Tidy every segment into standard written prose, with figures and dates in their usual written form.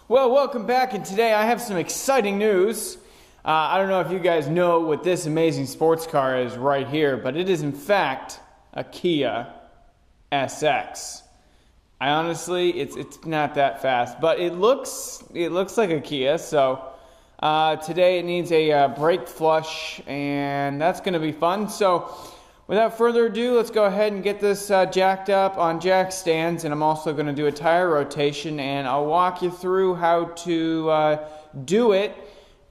Well, welcome back, and today I have some exciting news. I don't know if you guys know what this amazing sports car is right here, but it is in fact a Kia SX. I honestly, it's not that fast, but it looks like a Kia. So today it needs a brake flush, and that's going to be fun. So without further ado, let's go ahead and get this jacked up on jack stands, and I'm also going to do a tire rotation, and I'll walk you through how to do it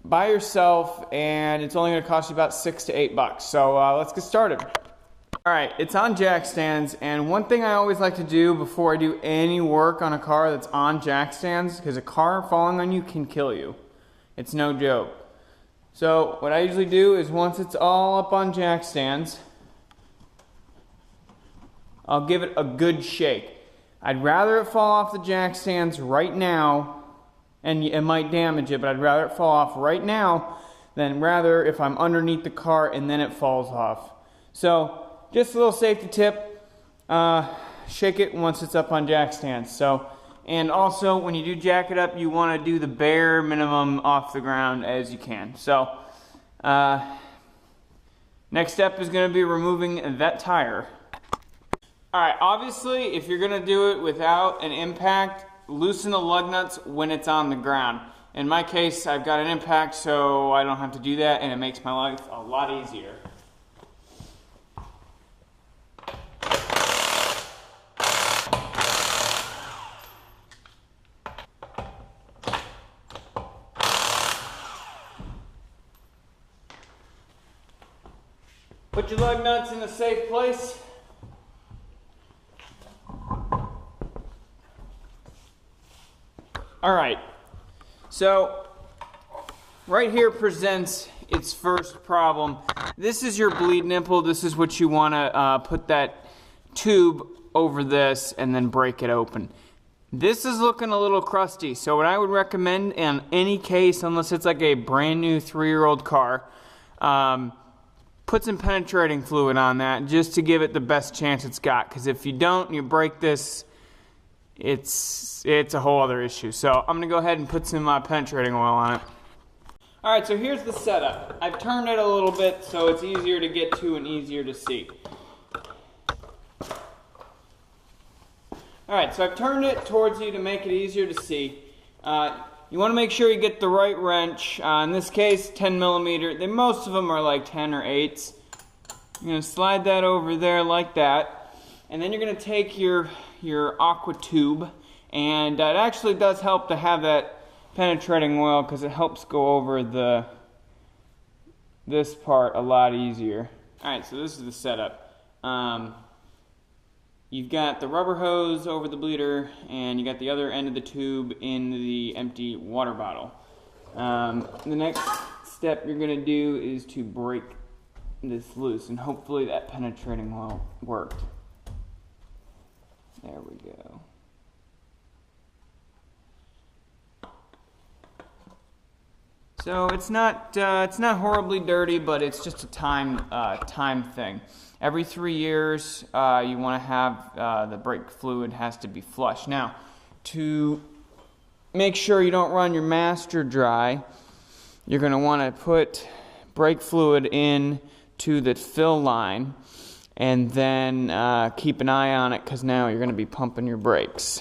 by yourself, and it's only going to cost you about $6 to $8. So let's get started. Alright, it's on jack stands, and one thing I always like to do before I do any work on a car that's on jack stands, because a car falling on you can kill you. It's no joke. So what I usually do is once it's all up on jack stands, I'll give it a good shake. I'd rather it fall off the jack stands right now, and it might damage it, but I'd rather it fall off right now than rather if I'm underneath the car and then it falls off. So just a little safety tip, shake it once it's up on jack stands. So, and also when you do jack it up, you want to do the bare minimum off the ground as you can. So next step is going to be removing that tire. Alright, obviously if you're going to do it without an impact, loosen the lug nuts when it's on the ground. In my case, I've got an impact, so I don't have to do that, and it makes my life a lot easier. Put your lug nuts in a safe place. Alright, so right here presents its first problem. This is your bleed nipple. This is what you want to put that tube over this and then break it open. This is looking a little crusty, so what I would recommend in any case, unless it's like a brand new 3-year-old car, put some penetrating fluid on that just to give it the best chance it's got, because if you don't and you break this, it's a whole other issue. So I'm going to go ahead and put some penetrating oil on it. Alright, so here's the setup. I've turned it a little bit so it's easier to get to and easier to see. Alright, so I've turned it towards you to make it easier to see. You want to make sure you get the right wrench. In this case, 10 millimeter. Most of them are like 10 or 8s. You're going to slide that over there like that. And then you're going to take your aqua tube, and it actually does help to have that penetrating oil because it helps go over this part a lot easier. Alright, so this is the setup. You've got the rubber hose over the bleeder, and you got the other end of the tube in the empty water bottle. The next step you're going to do is to break this loose, and hopefully that penetrating oil worked. There we go. So it's not horribly dirty, but it's just a time thing. Every 3 years, you want to have the brake fluid has to be flushed. Now, to make sure you don't run your master dry, you're going to want to put brake fluid in to the fill line, and then keep an eye on it, because now you're going to be pumping your brakes.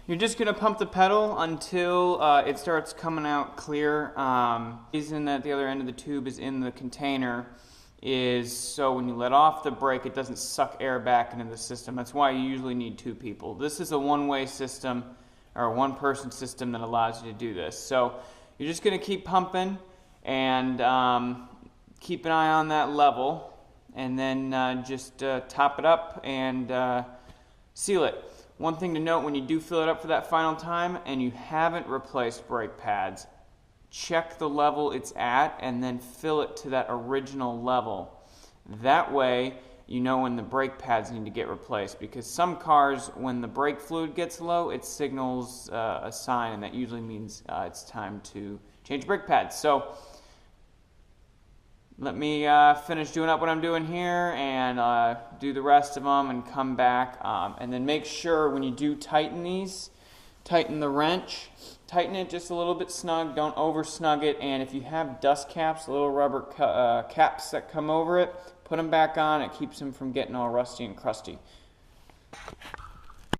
You're just going to pump the pedal until it starts coming out clear. The reason that the other end of the tube is in the container is so when you let off the brake, it doesn't suck air back into the system. That's why you usually need 2 people. This is a one-way system, or a one-person system that allows you to do this. So you're just going to keep pumping and keep an eye on that level, and then just top it up and seal it. One thing to note, when you do fill it up for that final time and you haven't replaced brake pads, check the level it's at and then fill it to that original level. That way, you know when the brake pads need to get replaced, because some cars, when the brake fluid gets low, it signals a sign, and that usually means it's time to change brake pads. So let me finish doing up what I'm doing here and do the rest of them and come back. And then make sure when you do tighten these, tighten the wrench, tighten it just a little bit snug, don't over snug it, and if you have dust caps, little rubber caps that come over it, put them back on. It keeps them from getting all rusty and crusty.